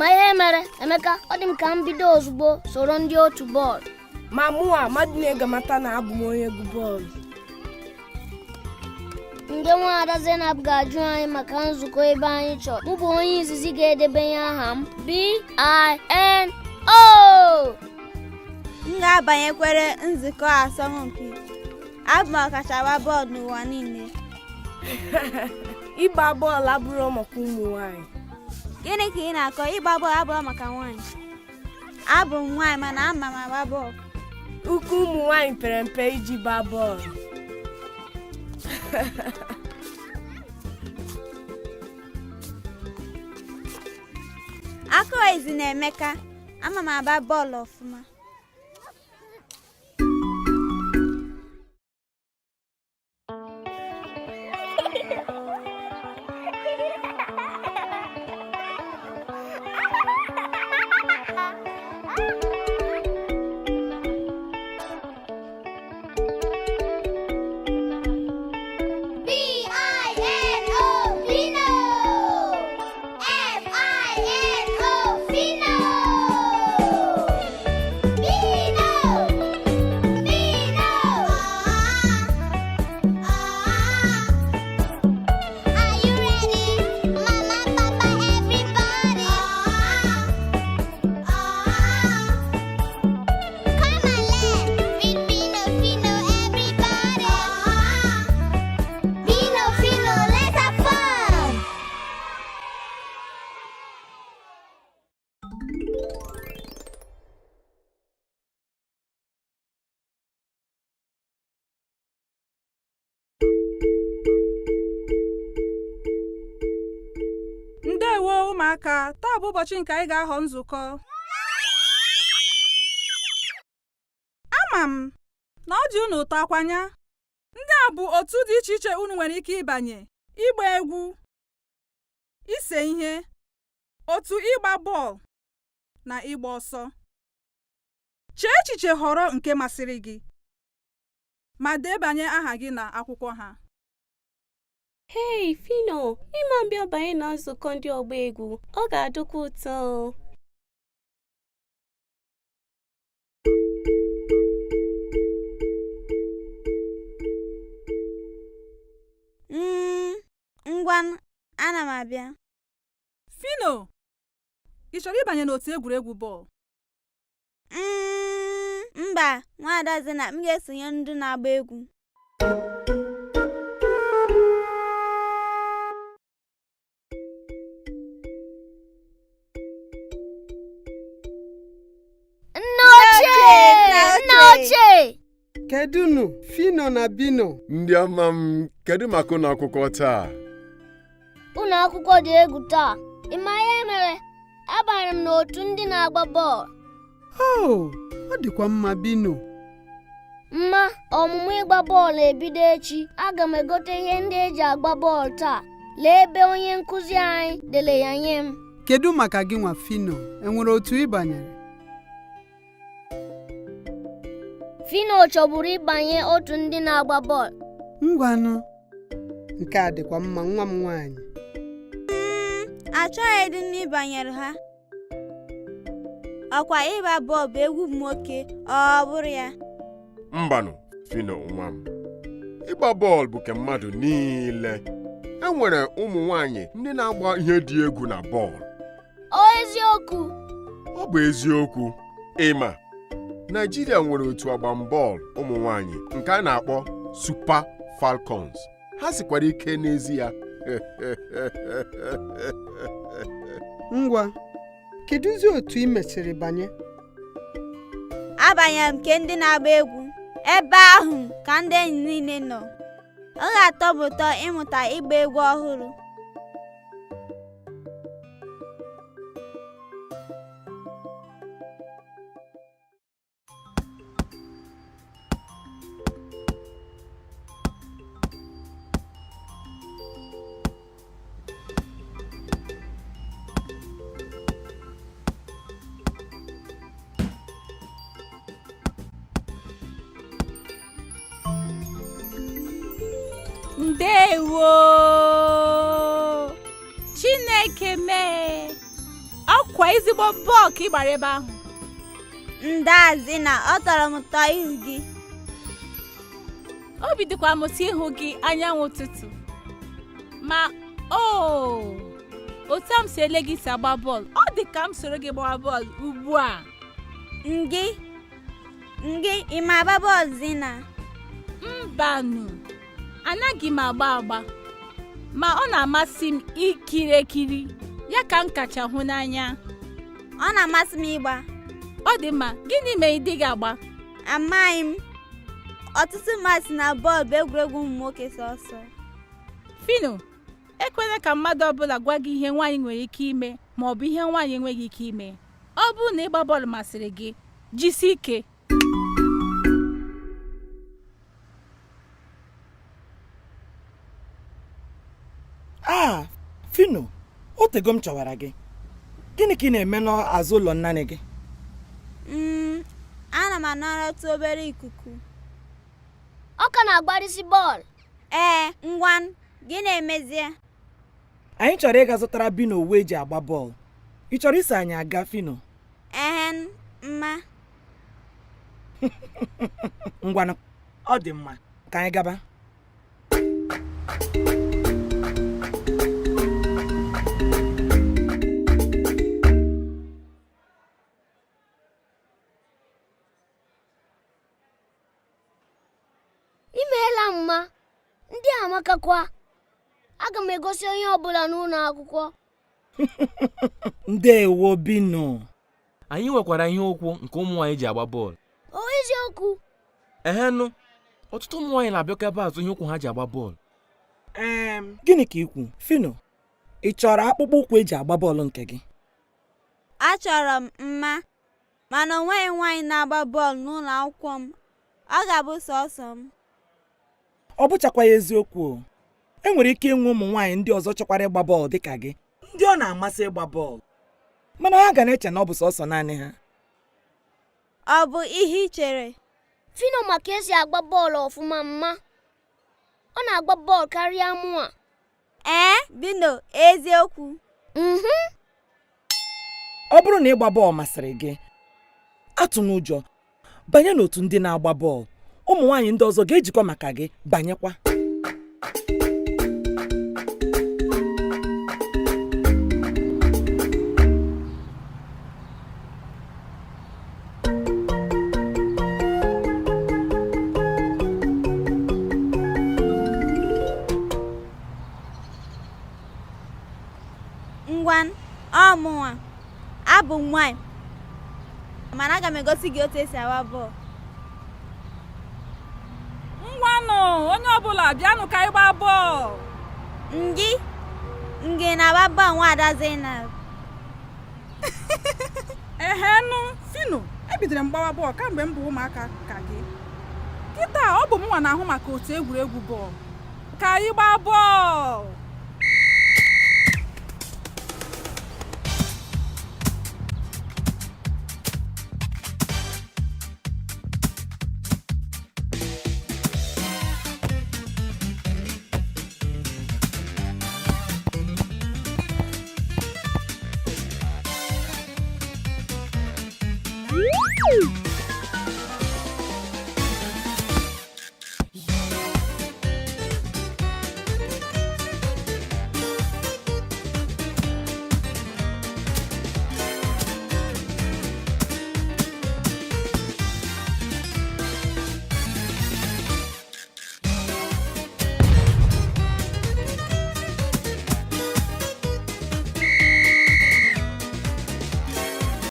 ma ihe mere Emeka ọ dị m ka m bido ozugbo soro ndị otu bọọlụ. Ma mụa mmadụ na-egamata na abụ m onye egwu bọọlụ. Mgbe nwaada Zainab ga-ajụ anyị maka nzukọ ebe anyị chọrọ, mụ bụ onye izizi ga-edebanye aha m BINO. M ga-abanyekwere nzukọ asọmpi. Abụ m ọkachamara bọọlụ n'ụwa niile. Ịgba bọọlụ abụrụ maka ụmụ nwanyị. Gịnị ka ị na-akọ? Ịgba bọọlụ abụrụ maka nwanyị. Abụ m nwanyị mana ama m agba bọọlụ. Ụkwụ ụmụ nwanyị pere mpe iji gbaa bọọlụ. Aka izi na Emeka, ama m agba bọọlụ ọfụma. Ndewo ụmụaka, taa bụ ụbọchị nke anyị ga-aghọ nzukọ. Ama m na ọ dị unu ụtọ akwanya. Ndị a bụ otu dị iche iche unu nwere ike ịbanye: ịgba egwu, ise ihe, otu ịgba bọọlụ na ịgba ọsọ. Chee echiche họrọ nke masịrị gị ma debanye aha gị na akwụkwọ ha. Hey Fino, ịma mbịa banye na nzukọ ndị ọgba egwu, ọ ga-adịkwa ụtọ. Ngwa, ana m abịa. Fino, ị chọrọ ịbanye n'otu egwuregwu bọọlụ? Mba, nwaada Zainab, m ga-esonye ndị na-agba egwu. Nna ochie! Kedụnụ Fino na Bino? Ndị ọma m, kedu maka ụlọ akwụkwọ taa? Ụlọ akwụkwọ dị egwu taa. Ị ma ihe mere? Abara m n'otu ndị na-agba bọọlụ. Ọ dịkwa mma Bino. Mma, ọmụmụ ịgba bọọlụ ebido echi. Aga m egote ihe ndị eji agba bọọlụ taa. Lee ebe onye nkụzi anyị dere ya nye m. Kedu maka gị nwa Fino? Enwere otu ị banyere? Fino chọburu ịbanye otu ndị na-agba bọọlụ. Ngwanụ, nke a dịkwa mma nwa m nwaanyị. Achọghị dị m ịbanyere ha. Ọkwa ịgba bọọlụ bụ egwu m nwoke, ọ bụrụ ya? Mbanụ Fino nwa m, ịgba bọọlụ bụ nke mmadụ niile. Enwere ụmụ nwanyị ndị na-agba ihe dị egwu na bọọlụ. Eziokwu? Ọ bụ eziokwu. Ịma Nigeria nwere otu agbambọọlụ ụmụ nwanyị nke a na-akpọ Super Falcons. Ha sikwara ike n'ezie. Ngwa, kedụzi otu ị mesịrị banye? Abanyere m nke ndị na-agba egwu. Ebe ahụ ka ndị enyi niile nọ. Ọ ga-atọ m ụtọ ịmụta ịgba egwu ọhụrụ. Ndewo Chineke mee. ọkwa ezigbo bọọlụ ka ị gbara ebe ahụ. Ndazi na ọ tọrọ m ụtọ ihu gị. Obi dịkwa m ụtọ ịhụ gị anyanwụ ụtụtụ. Ma otu a m si ele gị si agba bọọlụ, ọ dị ka m soro gị gbaa bọọlụ ugbu a. Ngị ị ma agba bọọlụ Zina? Mbanụ, anaghị m agba ma ọ na-amasị m ikiri ekiri, ya ka m kacha hụ n'anya. Ọ na-amasị m ịgba. Ọ dị mma, gịnị mere ị dịghị agba? Amaghị m. Ọtụtụ mmasị na bọọlụ bụ egwuregwu ụmụ nwoke sọsọ. Fino, ekwela ka mmadụ ọbụla gwa gị ihe nwaanyị nwere ike ime ma ọ bụ ihe nwaanyị enweghị ike ime. Ọ bụrụ na ịgba bọọlụ masịrị gị, jisi ike. Fino, o tego m chọwara gị. Gịnị ka ị na-eme n'azụ ụlọ nnanị gị? Ana m anọrọtụ obere ikuku. Ọ ka na-agbarịsị bọọlụ. Ngwa gị na-emezie. Anyị chọrọ ịga zụtara Bino uwe eji agba bọọlụ. Ị chọrọ iso anyị aga, Fino? Mma. Ngwanụ, ọ dị mma, ka anyị gaba. Imeela mma, ndị amakakwa. Aga m egosi onye ọbụla n'ụlọ akwụkwọ. Ndewo Bino. Anyị nwekwara ihe okwu nke ụmụ nwaanyị ji agba bọọlụ. O eziokwu? Ehenụ, ọtụtụ ụmụ nwaanyị na-abịakwa ebe azụ ihe ụkwụ ha ji agba bọọlụ. Gịnị ka ikwu, Fino? Ị chọrọ akpụkpọ ụkwụ eji agba bọọlụ nke gị? Achọrọ m mma, mana o nweghị nwaanyị na-agba bọọlụ n'ụlọ akwụkwọ m. Ọ ga-abụ sọsọ m. Ọ bụchakwa ya eziokwu. Enwere ike ịnwe ụmụ nwaanyị ndị ọzọ chọkwara ịgba bọọlụ dịka gị, ndị ọ na-amasị ịgba bọọlụ, mana ha ga na-eche na ọ bụ sọsọ naanị ha. Ọ bụ ihe ị chere? Fino maka esi agba bọọlụ ọfụma mma. Ọ na-agba bọọlụ karịa mụa. Bino, eziokwu? Ọ bụrụ na ịgba bọọlụ masịrị gị, atụ n'ụjọ, banye n'otu ndị na-agba bọọlụ. Ụmụ nwaanyị ndị ọzọ ga-ejikọ maka gị, banyekwa. Ngwa, ọmụnwa, abụ m nwaanyị, mana aga m egosi gị otu esi agba bọọlụ. Ngwanụ, onye ọbụla bịanụ ka anyị gbaa bọọlụ. Ngị na-agba bọọlụ nwaada Zainab. Ehenụ, Fino, ebidoro m gbawa bọọlụ kamgbe m bụ ụmụaka ka gị. Kịta ọ bụ m nwa na-ahụ maka otu egwuregwu bọọlụ. Ka anyị gbaa bọọlụ. Woo!